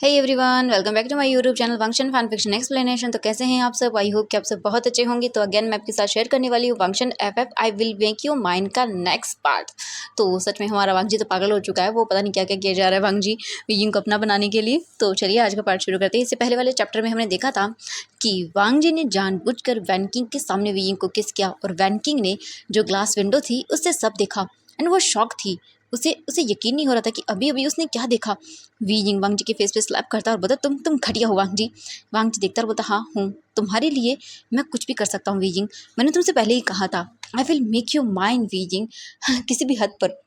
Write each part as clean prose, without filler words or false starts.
Hey everyone, welcome back to my YouTube channel function fan fiction explanation. तो कैसे हैं आप सब? आई होप कि आप सब बहुत अच्छे होंगे। तो अगेन मैं आपके साथ शेयर करने वाली हूँ function FF I will make you mine का नेक्स्ट पार्ट। तो सच में हमारा वांग जी तो पागल हो चुका है। वो पता नहीं क्या क्या किया जा रहा है वांग जी वीइंग को अपना बनाने के लिए। तो चलिए आज का पार्ट शुरू करते हैं। इससे पहले वाले चैप्टर में हमने देखा था कि वांग जी ने जानबूझकर वैन किंग के सामने वीइंग को किस किया और वैन किंग ने जो ग्लास विंडो थी उससे सब देखा एंड वो शॉक थी। उसे उसे यकीन नहीं हो रहा था कि अभी अभी उसने क्या देखा। वीइंग वांग जी के फेस पे स्लैप करता और बोलता तुम घटिया हो वांग जी। वांग जी देखता और बोलता हाँ हूँ, तुम्हारे लिए मैं कुछ भी कर सकता हूँ वीइंग। मैंने तुमसे पहले ही कहा था आई will make you mine weighing. किसी भी हद पर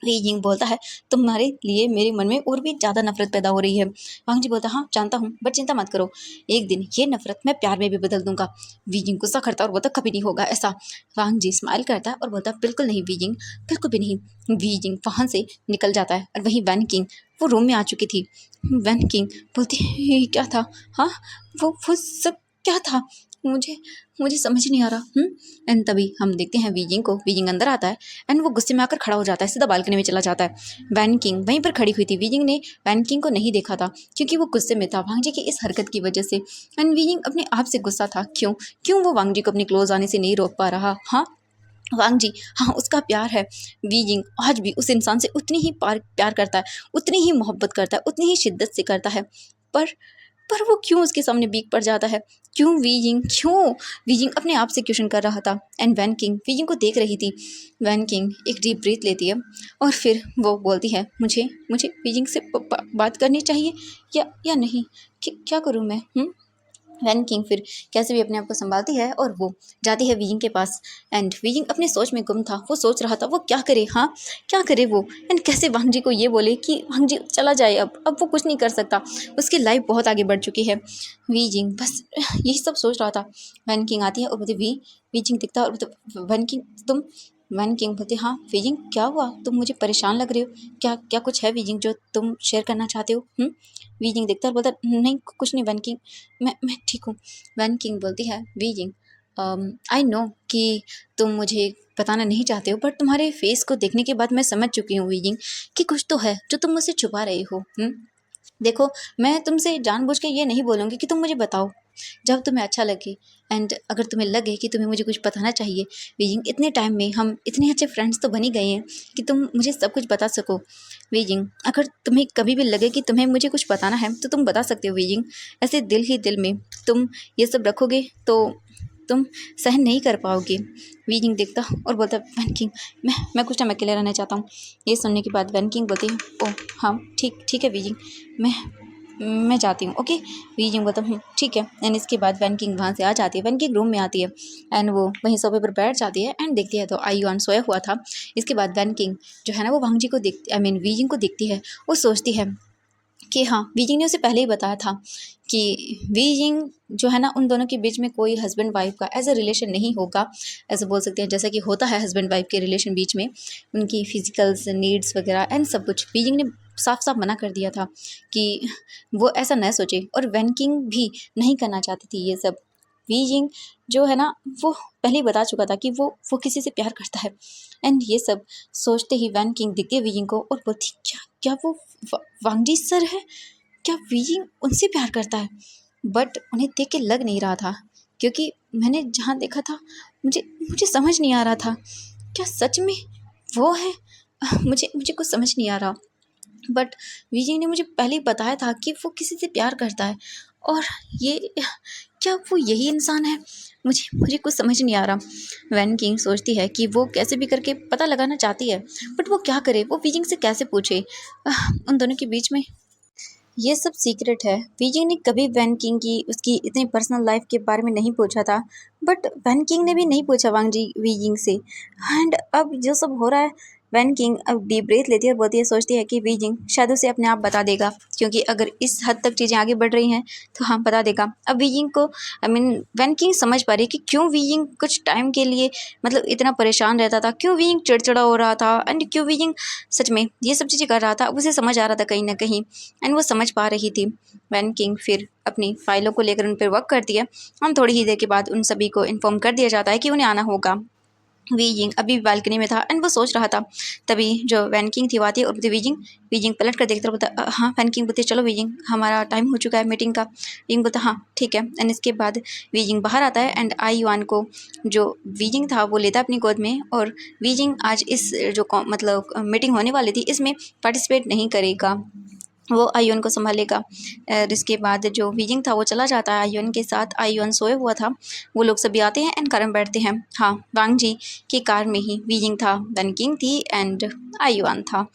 वीइंग बोलता है तुम्हारे लिए मेरे मन में और भी ज़्यादा नफरत पैदा हो रही है। वांग जी बोलता हाँ जानता हूँ, बट चिंता मत करो, एक दिन ये नफरत मैं प्यार में भी बदल दूंगा। वीइंग गुस्सा करता और बोलता कभी नहीं होगा ऐसा। वांग जी स्माइल करता है और बोलता बिल्कुल नहीं वीइंग, बिल्कुल भी नहीं। वीइंग वहाँ से निकल जाता है और वहीं वैन किंग वो रूम में आ चुकी थी। वैन किंग बोलती ये क्या था? हाँ, वो सब क्या था? मुझे मुझे समझ नहीं आ रहा। एंड तभी हम देखते हैं वीइंग को। वीइंग अंदर आता है एंड वो गुस्से में आकर खड़ा हो जाता है, सीधा बालकनी में चला जाता है। वैन किंग वहीं पर खड़ी हुई थी। वीइंग ने वैन किंग को नहीं देखा था क्योंकि वो गुस्से में था वांग जी की इस हरकत की वजह से। एंड वीइंग अपने आप से गुस्सा था। क्यों क्यों वो वांग जी को अपने क्लोज आने से नहीं रोक पा रहा? हाँ वांग जी, हाँ उसका प्यार है। वीइंग आज भी उस इंसान से उतनी ही प्यार करता है, उतनी ही मोहब्बत करता है, उतनी ही शिद्दत से करता है। पर पर वो क्यों उसके सामने वीक पड़ जाता है? क्यों वीइंग, क्यों? वीइंग अपने आप से क्वेश्चन कर रहा था एंड वैन किंग वीइंग को देख रही थी। वैन किंग एक डीप ब्रीथ लेती है और फिर वो बोलती है मुझे मुझे वीइंग से बात करनी चाहिए या नहीं? क्या करूँ मैं? वैन किंग फिर कैसे भी अपने आप को संभालती है और वो जाती है वीइंग के पास। एंड वीइंग अपने सोच में गुम था। वो सोच रहा था वो क्या करे, हाँ क्या करे वो। एंड कैसे वांग जी को ये बोले कि वांग जी चला जाए, अब वो कुछ नहीं कर सकता, उसकी लाइफ बहुत आगे बढ़ चुकी है। वीइंग बस यही सब सोच रहा था। वैन किंग आती है और बोलती वीइंग दिखता है और बोलते वैन किंग तुम। वैन किंग बोलती हाँ वीइंग क्या हुआ, तुम मुझे परेशान लग रहे हो, क्या क्या कुछ है वीइंग जो तुम शेयर करना चाहते हो? वीइंग दिखता है और बोलता नहीं कुछ नहीं वैन किंग, मैं ठीक हूँ। वैन किंग बोलती है वीइंग आई नो कि तुम मुझे बताना नहीं चाहते हो, बट तुम्हारे फेस को देखने के बाद मैं समझ चुकी हूँ वीइंग कि कुछ तो है जो तुम मुझसे छुपा रहे हो। देखो मैं तुमसे जानबूझ के ये नहीं बोलूँगी कि तुम मुझे बताओ, जब तुम्हें अच्छा लगे। एंड अगर तुम्हें लगे कि तुम्हें मुझे कुछ बताना चाहिए वीइंग, इतने टाइम में हम इतने अच्छे फ्रेंड्स तो बन ही गए हैं कि तुम मुझे सब कुछ बता सको। वीइंग अगर तुम्हें कभी भी लगे कि तुम्हें मुझे कुछ बताना है तो तुम बता सकते हो वीइंग। ऐसे दिल ही दिल में तुम ये सब रखोगे तो तुम सहन नहीं कर पाओगे। वीइंग देखता और बोलता वैन किंग मैं कुछ टाइम अकेले रहना चाहता हूँ। ये सुनने के बाद वैन किंग बोलती है ओह हाँ ठीक ठीक है वीइंग, मैं मैं जाती हूँ ओके। वीइंग बोलता ठीक है। एंड इसके बाद वैन किंग वहाँ से आ जाती है। वैन किंग रूम में आती है एंड वो वहीं सोफे पर बैठ जाती है एंड देखती है तो आयुआन सोया हुआ था। इसके बाद वैन किंग जो है ना वो वांग जी को देखती आई मीन वीइंग को देखती है। वो सोचती है कि हाँ वीइंग ने उसे पहले ही बताया था कि वीइंग जो है ना उन दोनों के बीच में कोई हस्बैंड वाइफ का एज अ रिलेशन नहीं होगा। ऐसे बोल सकते हैं जैसा कि होता है हस्बैंड वाइफ के रिलेशन बीच में, उनकी फिजिकल्स नीड्स वगैरह एंड सब कुछ वीइंग ने साफ साफ मना कर दिया था कि वो ऐसा न सोचे। और वैन किंग भी नहीं करना चाहती थी ये सब। वीइंग जो है ना वो पहले ही बता चुका था कि वो किसी से प्यार करता है। एंड ये सब सोचते ही वैन किंग दिखती है वीइंग को और बोलती क्या क्या वो वांगजी सर है? क्या वीइंग उनसे प्यार करता है? बट उन्हें देख के लग नहीं रहा था क्योंकि मैंने जहाँ देखा था मुझे मुझे समझ नहीं आ रहा था क्या सच में वो है। मुझे मुझे कुछ समझ नहीं आ रहा। बट विजय ने मुझे पहले ही बताया था कि वो किसी से प्यार करता है और ये क्या वो यही इंसान है? मुझे मुझे कुछ समझ नहीं आ रहा। वैन किंग सोचती है कि वो कैसे भी करके पता लगाना चाहती है, बट वो क्या करे, वो विजिंग से कैसे पूछे? उन दोनों के बीच में ये सब सीक्रेट है। विजिंग ने कभी वैन किंग की उसकी इतनी पर्सनल लाइफ के बारे में नहीं पूछा था, बट वैन किंग ने भी नहीं पूछा वांग जी विजिंग से। एंड अब जो सब हो रहा है, वैन किंग अब डीप ब्रेथ लेती है और बोलती है सोचती है कि बीजिंग शायद उसे अपने आप बता देगा, क्योंकि अगर इस हद तक चीज़ें आगे बढ़ रही हैं तो हाँ बता देगा। अब बीजिंग को आई मीन वैन किंग समझ पा रही है कि क्यों बीजिंग कुछ टाइम के लिए मतलब इतना परेशान रहता था, क्यों बीजिंग चिड़चिड़ा हो रहा था एंड क्यों बीजिंग सच में ये सब चीज़ें कर रहा था। अब उसे समझ आ रहा था कहीं ना कहीं एंड वो समझ पा रही थी। वैन किंग फिर अपनी फाइलों को लेकर उन पर वर्क करती है। हम थोड़ी ही देर के बाद उन सभी को इन्फॉर्म कर दिया जाता है कि उन्हें आना होगा। वी जिंग अभी बालकनी में था एंड वो सोच रहा था। तभी जो वैन किंग थी वो आती है और बोलती वी जिंग। वी जिंग पलट कर देखता बोलता हाँ। वैन किंग बोलती चलो वी जिंग हमारा टाइम हो चुका है मीटिंग का। वी जिंग बोलता हाँ ठीक है। एंड इसके बाद वी जिंग बाहर आता है एंड आई युआन को जो वी जिंग था वो लेता है अपनी गोद में। और वी जिंग आज इस जो मतलब मीटिंग होने वाली थी इसमें पार्टिसिपेट नहीं करेगा, वो आयुन को संभालेगा। और इसके बाद जो वीजिंग था वो चला जाता है आयुन के साथ। आयुन सोया हुआ था। वो लोग सभी आते हैं एंड कार में बैठते हैं। हाँ, वांग जी की कार में ही वीजिंग था, वन किंग थी एंड आयुन था।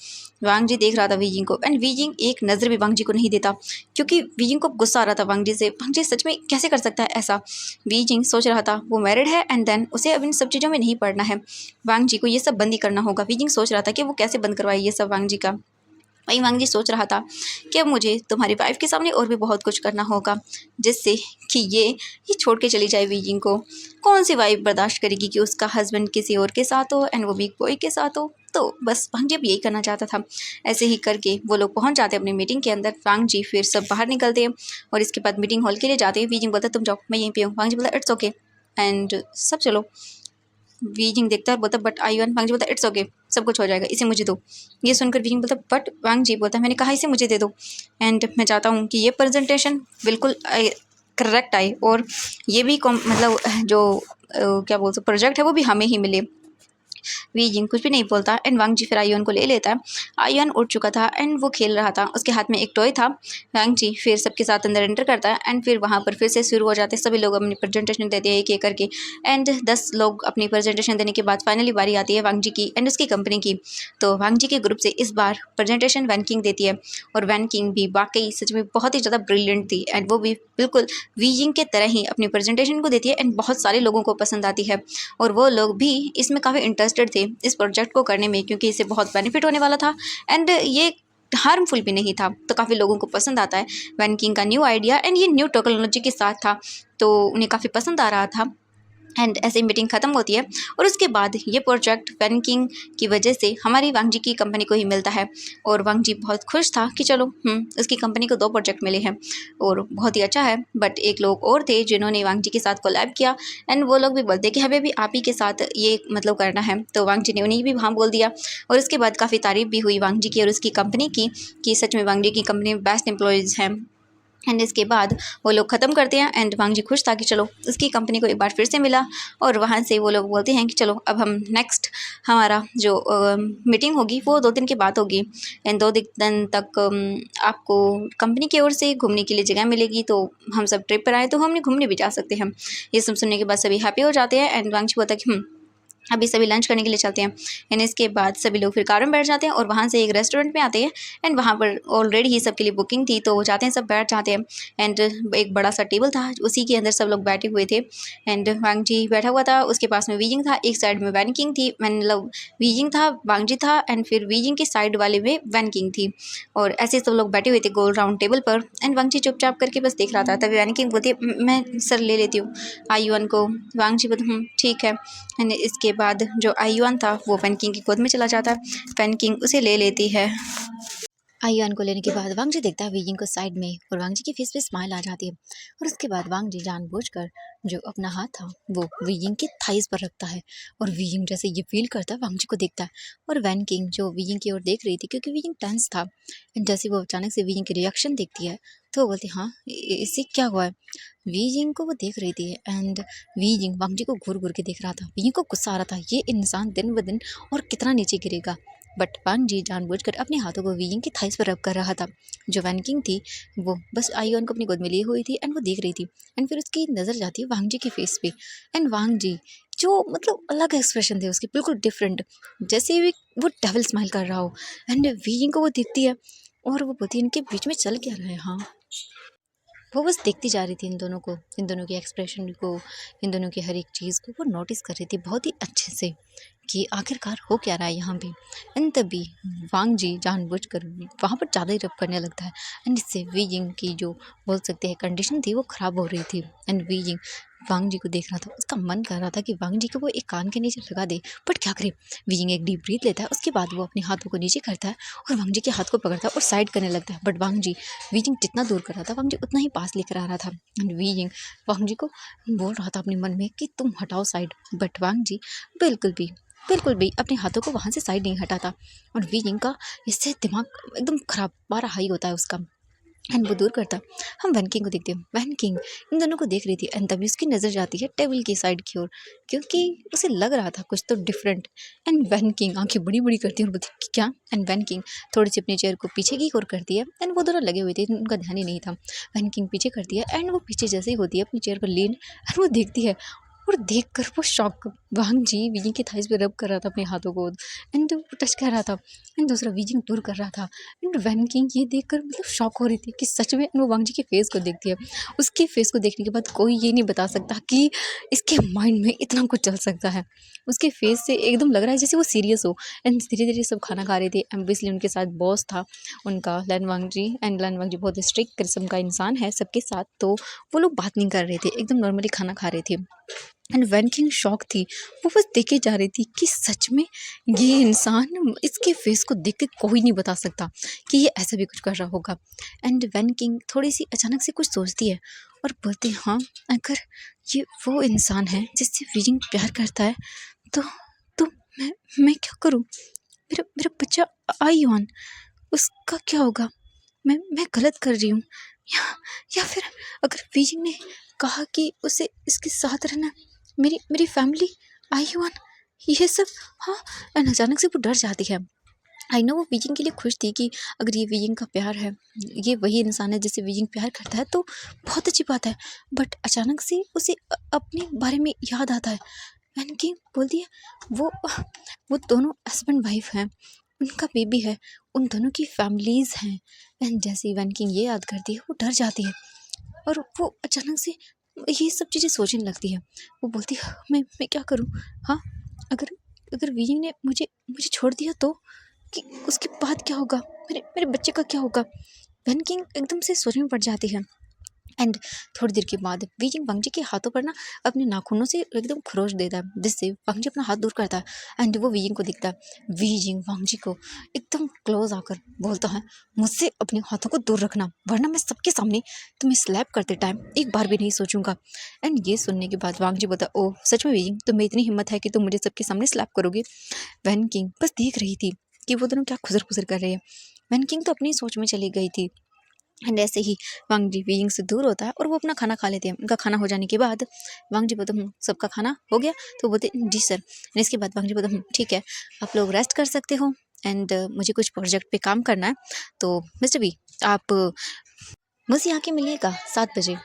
वांग जी देख रहा था वीजिंग को एंड वीजिंग एक नज़र भी वांग जी को नहीं देता, क्योंकि वीजिंग को गुस्सा आ रहा था वांग जी से। वांग जी सच में कैसे कर सकता है ऐसा। वीजिंग सोच रहा था वो मैरिड है एंड देन उसे अब इन सब चीज़ों में नहीं पड़ना है। वांग जी को ये सब बंद ही करना होगा। वीजिंग सोच रहा था कि वो कैसे बंद करवाए ये सब वांग जी का। वहीं वांग जी सोच रहा था कि अब मुझे तुम्हारी वाइफ के सामने और भी बहुत कुछ करना होगा, जिससे कि ये छोड़ के चली जाए वीजिंग को। कौन सी वाइफ बर्दाश्त करेगी कि उसका हस्बैंड किसी और के साथ हो एंड वो बिग बॉय के साथ हो। तो बस वांग जी अब यही करना चाहता था। ऐसे ही करके वो लोग पहुंच जाते हैं अपनी मीटिंग के अंदर। वांग जी फिर सब बाहर निकलते हैं और इसके बाद मीटिंग हॉल के लिए जाते हैं। वीजिंग बोलता तुम जाओ मैं यहीं पे हूँ। वांग जी बोलता इट्स ओके एंड सब चलो। वीजिंग देखता है और बोलता बट आयुन। वांग जी बोलता इट्स ओके सब कुछ हो जाएगा, इसे मुझे दो। ये सुनकर वीजिंग बोलता बट वांग जी बोलता मैंने कहा इसे मुझे दे दो एंड मैं चाहता हूँ कि ये प्रेजेंटेशन बिल्कुल करेक्ट आए और ये भी मतलब जो क्या बोलते प्रोजेक्ट है वो भी हमें ही मिले। वी जिंग कुछ भी नहीं बोलता एंड वांग जी फिर आयुन को ले लेता है। आयुन उठ चुका था एंड वो खेल रहा था, उसके हाथ में एक टॉय था। वांग जी फिर सबके साथ अंदर एंटर करता है एंड फिर वहाँ पर फिर से शुरू हो जाते हैं। सभी लोग अपनी प्रेजेंटेशन देते हैं एक एक करके एंड 10 लोग अपनी प्रेजेंटेशन देने के बाद फाइनली बारी आती है वांग जी की एंड उसकी कंपनी की। तो वांग जी के ग्रुप से इस बार प्रेजेंटेशन वैन किंग देती है और वैन किंग भी वाकई सच में बहुत ही ज़्यादा ब्रिलियंट थी एंड वो भी बिल्कुल वी जिंग के तरह ही अपनी प्रेजेंटेशन को देती है एंड बहुत सारे लोगों को पसंद आती है। और वो लोग भी इसमें काफ़ी इंटरेस्टेड थे इस प्रोजेक्ट को करने में, क्योंकि इससे बहुत बेनिफिट होने वाला था एंड ये हार्मफुल भी नहीं था। तो काफ़ी लोगों को पसंद आता है वैन किंग का न्यू आइडिया एंड ये न्यू टेक्नोलॉजी के साथ था, तो उन्हें काफ़ी पसंद आ रहा था। एंड ऐसे ही मीटिंग ख़त्म होती है और उसके बाद ये प्रोजेक्ट वैन किंग की वजह से हमारी वांग जी की कंपनी को ही मिलता है। और वांग जी बहुत खुश था कि चलो उसकी कंपनी को 2 प्रोजेक्ट मिले हैं और बहुत ही अच्छा है। बट एक लोग और थे जिन्होंने वांग जी के साथ कोलैब किया एंड वो लोग भी बोलते कि हमें भी आप ही के साथ ये मतलब करना है। तो वांग जी ने उन्हें भी हाँ बोल दिया और इसके बाद काफ़ी तारीफ भी हुई वांग जी की और उसकी कंपनी की कि सच में वांग जी की कंपनी में बेस्ट एम्प्लॉयज़ हैं। एंड इसके बाद वो लोग ख़त्म करते हैं एंड वांग जी खुश था कि चलो उसकी कंपनी को एक बार फिर से मिला। और वहाँ से वो लोग बोलते हैं कि चलो अब हम नेक्स्ट हमारा जो मीटिंग होगी वो 2 दिन के बाद होगी एंड 2 दिन तक आपको कंपनी की ओर से घूमने के लिए जगह मिलेगी, तो हम सब ट्रिप पर आए तो हम घूमने भी जा सकते हैं। ये सब सुनने के बाद सभी हैप्पी हो जाते हैं एंड वांग जी बोलता है कि अभी सभी लंच करने के लिए चलते हैं। एंड इसके बाद सभी लोग फिर कार में बैठ जाते हैं और वहाँ से एक रेस्टोरेंट में आते हैं एंड वहाँ पर ऑलरेडी ही सबके लिए बुकिंग थी, तो जाते हैं सब बैठ जाते हैं। एंड एक बड़ा सा टेबल था उसी के अंदर सब लोग बैठे हुए थे एंड वांग जी बैठा हुआ था, उसके पास में वीजिंग था, एक साइड में वैन किंग थी, मतलब वीजिंग था, वांग जी था एंड फिर वीजिंग की साइड वाले में वैन किंग थी। और ऐसे सब लोग बैठे हुए थे गोल राउंड टेबल पर एंड वांग जी चुपचाप करके बस देख रहा था। तभी वैन किंग बोलती मैं सर ले लेती हूँ आयुन को। वांग जी बोलते ठीक है। एंड इसके बाद जो आयुन था वो वैन किंग की गोद में चला जाता है। वैन किंग उसे ले लेती है। आयुन को लेने के बाद वांग जी देखता है वीजिंग को साइड में और वांग जी की फेस पे स्माइल आ जाती है। और उसके बाद वांग जी जानबूझकर जो अपना हाथ था वो वीजिंग की थाइस पर रखता है और वीजिंग जैसे ये फील करता है वांग जी को देखता है। और वैन किंग जो वीजिंग की ओर देख रही थी क्योंकि वीजिंग टेंस था एंड जैसे वो अचानक से वीजिंग की रिएक्शन देखती है तो वो बोलती हाँ इससे क्या हुआ है। वीजिंग को वो देख रही थी एंड वीजिंग वांग जी को घूर घूर के देख रहा था। वीजिंग को गुस्सा आ रहा था ये इंसान दिन ब दिन और कितना नीचे गिरेगा। बट वांग जी जानबूझकर अपने हाथों को वीजिंग की थाइस पर रब कर रहा था। जो वैन किंग थी वो बस आयुन को अपनी गोद में लिए हुई थी एंड वो देख रही थी एंड फिर उसकी नज़र जाती है वांग जी के फेस पे एंड वांग जी जो मतलब अलग एक्सप्रेशन थे उसके बिल्कुल डिफरेंट, जैसे भी वो डेविल स्माइल कर रहा हो। एंड वीजिंग को वो देखती है और वो बोलती है इनके बीच में चल क्या रहा है। हाँ, वो बस देखती जा रही थी इन दोनों को, इन दोनों के एक्सप्रेशन को, इन दोनों की हर एक चीज़ को वो नोटिस कर रही थी बहुत ही अच्छे से कि आखिरकार हो क्या रहा है यहाँ पे। एंड तभी वांग जी जानबूझकर वहाँ पर ज़्यादा ही रब करने लगता है एंड इससे वीजिंग की जो बोल सकते हैं कंडीशन थी वो ख़राब हो रही थी एंड वीजिंग वांग जी को देख रहा था। उसका मन कर रहा था कि वांग जी को वो एक कान के नीचे लगा दे, बट क्या करे। वीजिंग एक डीप ब्रीथ लेता है, उसके बाद वो अपने हाथों को नीचे करता है और वांग जी के हाथ को पकड़ता है और साइड करने लगता है। बट वीजिंग जितना दूर कर रहा था, वांग जी उतना ही पास लेकर आ रहा था। एंड वीजिंग वांग जी को बोल रहा था अपने मन में कि तुम हटाओ साइड, बट वांग जी बिल्कुल भी अपने हाथों को वहां से साइड नहीं हटाता। और वीजिंग का इससे दिमाग एकदम खराब, पारा हाई होता है उसका। एंड वो दूर करता। हम वैन किंग को देखते हैं। वैन किंग इन दोनों को देख रही थी एंड तभी उसकी नज़र जाती है टेबल की साइड की ओर, क्योंकि उसे लग रहा था कुछ तो डिफरेंट। एंड वैन किंग आंखें बड़ी बड़ी करती है और बोलती है कि क्या। एंड वैन किंग थोड़ी सी अपनी चेयर को पीछे की ओर करती है एंड वो दोनों लगे हुए थे, उनका ध्यान ही नहीं था। वैन किंग पीछे करती है एंड वो पीछे जैसे ही होती है अपनी चेयर पर लीन, एंड वो देखती है और देखकर वो शॉक। वांग जी वीजिंग की थाइस पे रब कर रहा था अपने हाथों को एंड टच कर रहा था एंड दूसरा वीजिंग दूर कर रहा था। एंड वैन किंग ये देखकर मतलब शॉक हो रही थी कि सच में वो वांग जी के फेस को देखती है। उसके फेस को देखने के बाद कोई ये नहीं बता सकता कि इसके माइंड में इतना कुछ चल सकता है। उसके फेस से एकदम लग रहा है जैसे वो सीरियस हो। एंड धीरे धीरे सब खाना खा रहे थे। एम्बियसली उनके साथ बॉस था उनका लैन वांग जी। एंड लैन वांग जी बहुत स्ट्रिक्ट किस्म का इंसान है सबके साथ, तो वो लोग बात नहीं कर रहे थे, एकदम नॉर्मली खाना खा रहे थे। एंड वैन किंग शॉक थी, वो बस देखे जा रही थी कि सच में ये इंसान, इसके फेस को देख के कोई नहीं बता सकता कि ये ऐसा भी कुछ कर रहा होगा। एंड वैन किंग थोड़ी सी अचानक से कुछ सोचती है और बोलती है हाँ, अगर ये वो इंसान है जिससे वीजिंग प्यार करता है तो तो मैं क्या करूँ। मेरा मेरा बच्चा आयुआन, उसका क्या होगा। मैं गलत कर रही हूँ या फिर अगर वीजिंग ने कहा कि उसे इसके साथ रहना, मेरी मेरी फैमिली, आयुआन, ये सब। हाँ। एंड अचानक से वो डर जाती है। आई नो वो वीजिंग के लिए खुश थी कि अगर ये वीजिंग का प्यार है, ये वही इंसान है जिससे वीजिंग प्यार करता है, तो बहुत अच्छी बात है। बट अचानक से उसे अपने बारे में याद आता है। वैन किंग बोलती है वो दोनों हस्बैंड वाइफ हैं, उनका बेबी है, उन दोनों की फैमिलीज हैं। एंड जैसे ही वैन किंग ये याद करती है वो डर जाती है और वो अचानक से ये सब चीज़ें सोचने लगती है। वो बोलती है मैं क्या करूँ। हाँ, अगर अगर वीजिंग ने मुझे मुझे छोड़ दिया तो कि उसके बाद क्या होगा, मेरे मेरे बच्चे का क्या होगा। वैन किंग एकदम से सोच में पड़ जाती है। एंड थोड़ी देर के बाद वीजिंग वांग जी के हाथों पर ना अपने नाखूनों से एकदम खरोच देता है, जिससे वांग जी अपना हाथ दूर करता है। एंड वो वीजिंग को दिखता है। वीजिंग वांग जी को एकदम क्लोज आकर बोलता है मुझसे अपने हाथों को दूर रखना, वरना मैं सबके सामने तुम्हें स्लैप करते टाइम एक बार भी नहीं सोचूंगा। एंड ये सुनने के बाद वांग जी बोलता है ओह सच में वीजिंग, तुम्हें इतनी हिम्मत है कि तुम मुझे सबके सामने स्लैप करोगे। वैन किंग बस देख रही थी कि वो दोनों क्या खुसर खुसर कर रहे हैं। वैन किंग तो अपनी सोच में चली गई थी। एंड ऐसे ही वांग जी बीइंग से दूर होता है और वो अपना खाना खा लेते हैं। उनका खाना हो जाने के बाद वांग जी बोलते सबका खाना हो गया, तो बोलते जी सर। एंड इसके बाद वांग जी बोलते ठीक है, आप लोग रेस्ट कर सकते हो। एंड मुझे कुछ प्रोजेक्ट पे काम करना है, तो मिस्टर बी आप मुझसे आके मिलिएगा 7 बजे।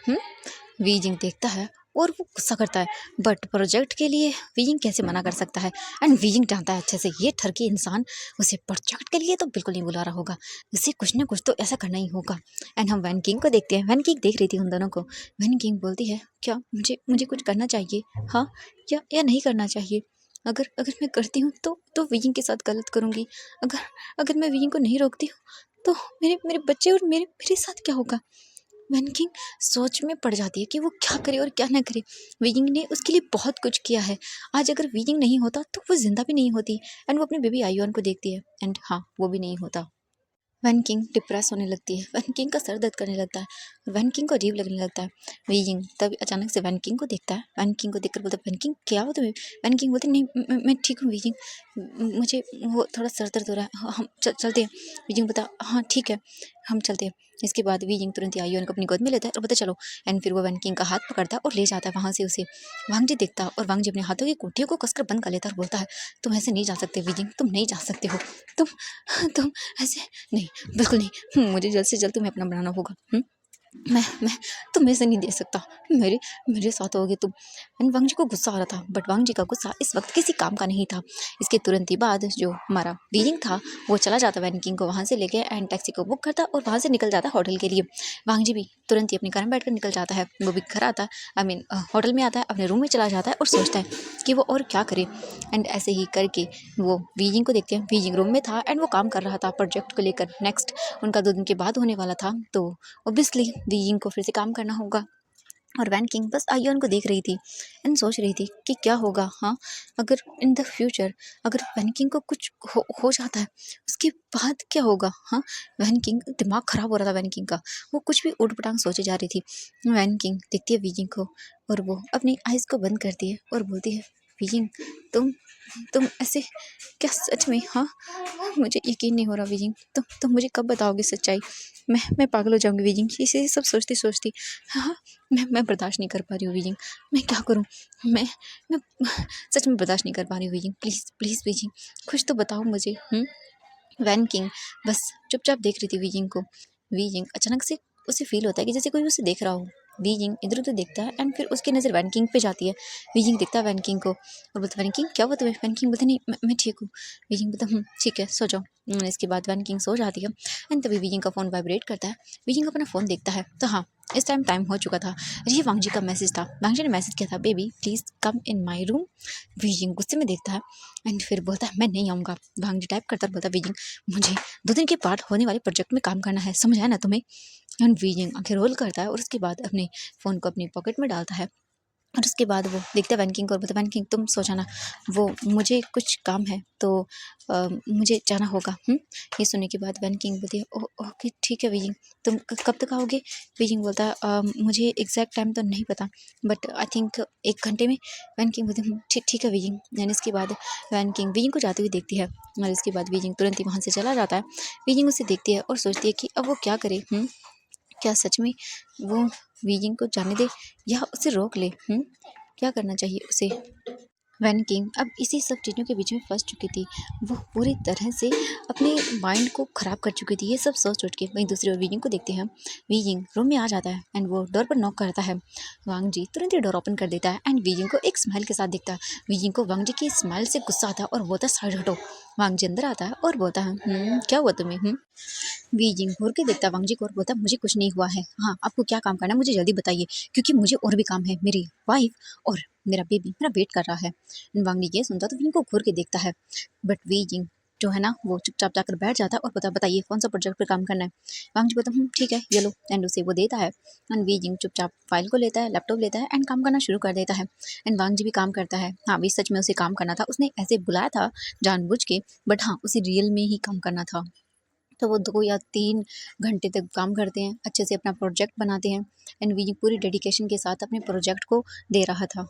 वीजिंग देखता है और वो गुस्सा करता है, बट प्रोजेक्ट के लिए वीजिंग कैसे मना कर सकता है। एंड वीजिंग जानता है अच्छे से ये ठरकी इंसान उसे प्रोजेक्ट के लिए तो बिल्कुल नहीं बुला रहा होगा, उसे कुछ ना कुछ तो ऐसा करना ही होगा। एंड हम वैन किंग को देखते हैं। वैन किंग देख रही थी उन दोनों को। वैन किंग बोलती है क्या मुझे मुझे कुछ करना चाहिए, हाँ या नहीं करना चाहिए। अगर अगर मैं करती हूँ तो वीजिंग के साथ गलत करूँगी। अगर अगर मैं वीजिंग को नहीं रोकती हूँ तो मेरे मेरे बच्चे और मेरे मेरे साथ क्या होगा। वैन किंग सोच में पड़ जाती है कि वो क्या करे और क्या ना करे। वीजिंग ने उसके लिए बहुत कुछ किया है। आज अगर वीजिंग नहीं होता तो वो जिंदा भी नहीं होती। एंड वो अपने बेबी आयुआन को देखती है एंड हाँ, वो भी नहीं होता। वैन किंग डिप्रेस होने लगती है। वैन किंग का सर दर्द करने लगता है। वैन किंग को अजीब लगने लगता है। वीजिंग तब अचानक से वैन किंग को देखता है। वैन किंग को देखकर बोलता है वैन किंग क्या हो तुम्हें। वैन किंग बोलती नहीं मैं ठीक हूँ वीजिंग, मुझे वो थोड़ा सर दर्द हो रहा है। हाँ, हम चलते हैं। वीजिंग बता हाँ ठीक है, हम चलते हैं। इसके बाद वीजिंग तुरंत ही आयुआन को अपनी गोद में लेता है और बोलता चलो। एंड फिर वो वैन किंग का हाथ पकड़ता है और ले जाता है वहाँ से उसे। वांग जी देखता है और वांग जी अपने हाथों की कुटियों को कसकर बंद कर लेता है और बोलता है तुम ऐसे नहीं जा सकते वीजिंग, तुम नहीं जा सकते हो। तुम ऐसे नहीं, बिल्कुल नहीं। मुझे जल्द से जल्द तुम्हें अपना बनाना होगा। मैं तुम्हें ऐसे नहीं दे सकता, मेरे मेरे साथ होगे तुम। एंड वांग जी को गुस्सा आ रहा था, बट वांग जी का गुस्सा इस वक्त किसी काम का नहीं था। इसके तुरंत ही बाद जो हमारा बीइंग था वो चला जाता वैन किंग को वहाँ से लेके एंड टैक्सी को बुक करता और वहाँ से निकल जाता होटल के लिए। वांग जी भी तुरंत ही अपने कार में बैठकर निकल जाता है। वो भी घर आता है, आई मीन होटल में आता है, अपने रूम में चला जाता है और सोचता है कि वो और क्या करे। एंड ऐसे ही करके वो बीजिंग को देखते हैं। बीजिंग रूम में था एंड वो काम कर रहा था प्रोजेक्ट को लेकर। नेक्स्ट उनका 2 दिन के बाद होने वाला था, तो ऑब्वियसली बीइंग को फिर से काम करना होगा। और वैन किंग बस आयुन को देख रही थी एंड सोच रही थी कि क्या होगा, हाँ, अगर इन द फ्यूचर अगर वैन किंग को कुछ हो जाता है, उसके बाद क्या होगा, हाँ। वैन किंग दिमाग खराब हो रहा था वैन किंग का, वो कुछ भी ऊट पटांग सोचे जा रही थी। वैन किंग देखती है वीजिंग को और वो अपनी आइज़ को बंद करती है और बोलती है, वीजिंग तुम ऐसे क्या सच में, हाँ, मुझे यकीन नहीं हो रहा वीजिंग, तुम मुझे कब बताओगे सच्चाई। मैं पागल हो जाऊंगी वीजिंग, इसे सब सोचती सोचती। हाँ, मैं बर्दाश्त नहीं कर पा रही हूँ वीजिंग, मैं क्या करूँ। मैं सच में बर्दाश्त नहीं कर पा रही हूँ वीजिंग, प्लीज़ प्लीज़ वीजिंग, कुछ तो बताओ मुझे। वैन किंग बस चुपचाप देख रही थी वीजिंग को। वीजिंग अचानक से उसे फील होता है कि जैसे कोई उसे देख रहा हो। वीजिंग इधर उधर देखता है एंड फिर उसकी नज़र वैन किंग पे जाती है। वीजिंग देखता है वैन किंग को और बोलता है, वैन किंग क्या हुआ तुम्हें। वैन किंग बोलता, नहीं मैं ठीक हूँ। वीजिंग बोलता, ठीक है सो जाओ। इसके बाद वैन किंग सो जाती है एंड तभी वीजिंग का फ़ोन वाइब्रेट करता है। वीजिंग अपना फ़ोन देखता है तो हाँ, इस टाइम हो चुका था। ये वांगजी का मैसेज था। वांगजी ने मैसेज किया था, baby please come in my room. Wheezing गुस्से में देखता है एंड फिर बोलता है, मैं नहीं आऊँगा। वांगजी टाइप करता बोलता, वीजिंग मुझे 2 दिन के बाद होने वाले प्रोजेक्ट में काम करना है, समझ आया ना तुम्हें। एंड वीजिंग आंखें रोल करता है और उसके बाद अपने फ़ोन को अपनी पॉकेट में डालता है और उसके बाद वो देखता है वैन किंग को और बोलता है, वैन किंग तुम सो जाना, वो मुझे कुछ काम है तो मुझे जाना होगा। ये सुनने के बाद वैन किंग बोलती है, ओके ठीक है वीजिंग, तुम कब तक आओगे। वीजिंग बोलता है, मुझे एग्जैक्ट टाइम तो नहीं पता बट आई थिंक 1 घंटे में। वैन किंग बोलती है, ठीक ठीक है वीजिंग। यानी इसके बाद वैन किंग वीजिंग को जाते हुए देखती है और इसके बाद वीजिंग तुरंत ही वहाँ से चला जाता है। वीजिंग उसे देखती है और सोचती है कि अब वो क्या करे। क्या सच में वो वीजिंग को जाने दे या उसे रोक ले। क्या करना चाहिए उसे। वैन किंग अब इसी सब चीज़ों के बीच में फंस चुकी थी। वो पूरी तरह से अपने माइंड को ख़राब कर चुकी थी ये सब सोच सोच के। वहीं दूसरी ओर वीजिंग को देखते हैं। वीजिंग रूम में आ जाता है एंड वो डोर पर नॉक करता है। वांग जी तुरंत ही डोर ओपन कर देता है एंड वीजिंग को एक स्माइल के साथ देखता है। वीजिंग को वांग जी की स्माइल से गुस्सा आता है और बोलता है, साइड हटो। वांग जी अंदर आता है और बोलता है, क्या हुआ तुम्हें। वीजिंग घूर के देखता है वांग जी को और बोलता है, मुझे कुछ नहीं हुआ है। हाँ, आपको क्या काम करना है मुझे जल्दी बताइए, क्योंकि मुझे और भी काम है। मेरी वाइफ और मेरा बेबी मेरा वेट कर रहा है। वांग जी ये सुनता तो वीजिंग को घूर के देखता है बट वीजिंग जो है ना वो चुपचाप जाकर बैठ जाता है और बताइए कौन सा प्रोजेक्ट पे काम करना है। वांग जी बोलता, ठीक है ये लो, एंड उसे वो देता है एंड वीजिंग चुपचाप फाइल को लेता है, लैपटॉप लेता है एंड काम करना शुरू कर देता है। एंड वांग जी भी काम करता है। हाँ, भी सच में उसे काम करना था, उसने ऐसे बुलाया था जानबूझ के, बट हाँ उसे रियल में ही काम करना था। तो वो 2 या 3 घंटे तक काम करते हैं, अच्छे से अपना प्रोजेक्ट बनाते हैं एंड वी पूरी डेडिकेशन के साथ अपने प्रोजेक्ट को दे रहा था।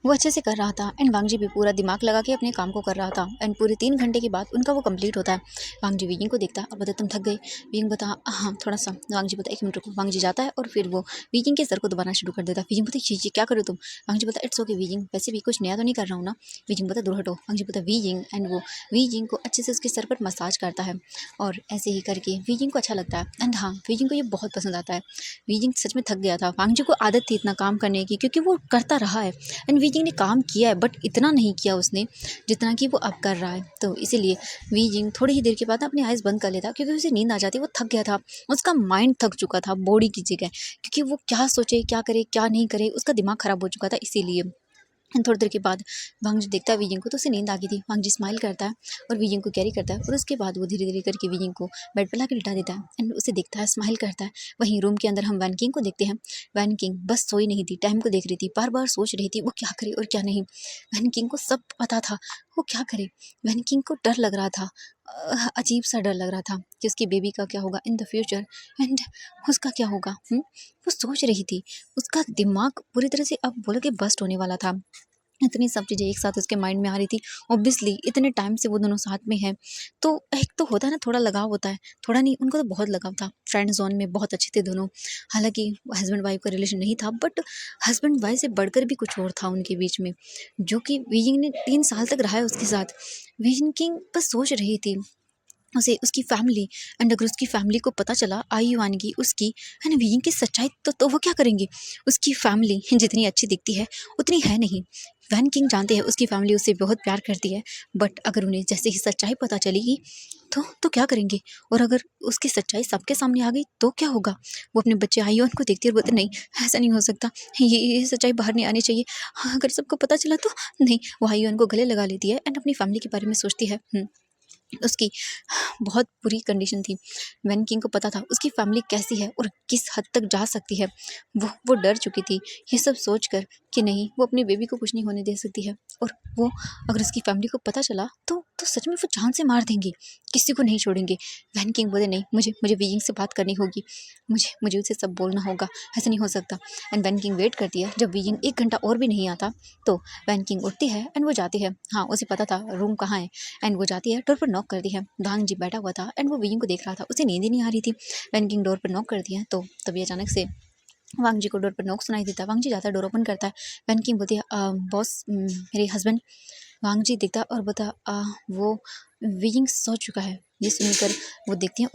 वो अच्छे से कर रहा था एंड वांगजी भी पूरा दिमाग लगा के अपने काम को कर रहा था एंड पूरे 3 घंटे के बाद उनका वो कंप्लीट होता है। वांगजी विजिंग को देखता है और बोलता, तुम थक गई। विजिंग बता, हाँ थोड़ा सा। वांगजी बोलता, 1 मिनट रुको। वांगजी जाता है और फिर वो विजिंग के सर को दबाना शुरू कर देता है। विजिंग बोलता, ये क्या करो तुम। वांगजी बोलता, इट्स ओके विजिंग, वैसे भी कुछ नया तो नहीं कर रहा हूँ ना। विजिंग बोलता, दूर हटो। वांगजी बोलता, विजिंग, एंड वो विजिंग को अच्छे से उसके सर पर मसाज करता है और ऐसे ही करके विजिंग को अच्छा लगता है एंड हाँ विजिंग को ये बहुत पसंद आता है। विजिंग सच में थक गया था। वांगजी को आदत थी इतना काम करने की क्योंकि वो करता रहा है एंड वीजिंग ने काम किया है बट इतना नहीं किया उसने जितना कि वो अब कर रहा है। तो इसीलिए वीजिंग थोड़ी ही देर के बाद अपनी आइज़ बंद कर लेता क्योंकि उसे नींद आ जाती। वो थक गया था, उसका माइंड थक चुका था बॉडी की जगह, क्योंकि वो क्या सोचे क्या करे क्या नहीं करे उसका दिमाग खराब हो चुका था। इसीलिए एंड थोड़ी देर के बाद वांगजी देखता है वीजिंग को तो उसे नींद आ गई थी। वांगजी स्माइल करता है और वीजिंग को कैरी करता है और उसके बाद वो धीरे धीरे करके वीजिंग को बेड पर लाकर लिटा देता है एंड उसे देखता है, स्माइल करता है। वहीं रूम के अंदर हम वैन किंग को देखते हैं। वैन किंग बस सोई नहीं थी, टाइम को देख रही थी, बार बार सोच रही थी वो क्या करे और क्या नहीं। वैन किंग को सब पता था वो क्या करे। वैन किंग को डर लग रहा था, अजीब सा डर लग रहा था कि उसकी बेबी का क्या होगा इन द फ्यूचर एंड उसका क्या होगा। वो सोच रही थी, उसका दिमाग पूरी तरह से अब बोलो कि बस्ट होने वाला था। इतनी सब चीज़ें एक साथ उसके माइंड में आ रही थी। ऑब्वियसली इतने टाइम से वो दोनों साथ में हैं, तो एक तो होता है ना थोड़ा लगाव होता है, थोड़ा नहीं उनको तो बहुत लगाव था। फ्रेंड जोन में बहुत अच्छे थे दोनों। हालाँकि हस्बैंड वाइफ का रिलेशन नहीं था बट हस्बैंड वाइफ से बढ़कर भी कुछ और था उनके बीच में, जो कि वीजिंग ने 3 साल तक रहा है उसके साथ। वीजिंग की बस सोच रही थी उसे उसकी फैमिली एंड अगर उसकी फैमिली को पता चला आयुआन की उसकी है ना वीजिंग की सच्चाई तो वो क्या करेंगे। उसकी फैमिली जितनी अच्छी दिखती है उतनी है नहीं। वैन किंग जानते हैं उसकी फैमिली उससे बहुत प्यार करती है बट अगर उन्हें जैसे ही सच्चाई पता चलेगी तो क्या करेंगे। और अगर उसकी सच्चाई सबके सामने आ गई तो क्या होगा। वो अपने बच्चे आयुआन को देखती है और बोलते, नहीं ऐसा नहीं हो सकता, ये सच्चाई बाहर नहीं आनी चाहिए। हाँ, अगर सबको पता चला तो नहीं। वो आयुआन को गले लगा लेती है एंड अपनी फैमिली के बारे में सोचती है। उसकी बहुत बुरी कंडीशन थी। वैन किंग को पता था उसकी फैमिली कैसी है और किस हद तक जा सकती है। वो डर चुकी थी ये सब सोचकर कि नहीं, वो अपनी बेबी को कुछ नहीं होने दे सकती है। और वो अगर उसकी फैमिली को पता चला तो सच में वो जान से मार देंगे, किसी को नहीं छोड़ेंगे। वैन किंग बोले नहीं, मुझे वीइंग से बात करनी होगी, मुझे उसे सब बोलना होगा, ऐसा नहीं हो सकता। एंड वैन किंग वेट करती है। जब वीइंग 1 घंटा और भी नहीं आता तो वैन किंग उठती है एंड वो जाती है। हाँ, उसे पता था रूम कहाँ है एंड वो जाती है, डोर पर नॉक करती है। वांग जी बैठा हुआ था एंड वो वियिंग को देख रहा था, उसे नींद ही नहीं आ रही थी। वैन किंग डोर पर नॉक करती है तो तभी अचानक से वांग जी को डोर पर नॉक सुनाई देता है। वांग जी जाता है, डोर ओपन करता है। वैन किंग बोलती है बॉस, मेरे हस्बैंड। वांग जी देखता और बोलता वो वियिंग सो चुका है। ये सुनकर वो देखती है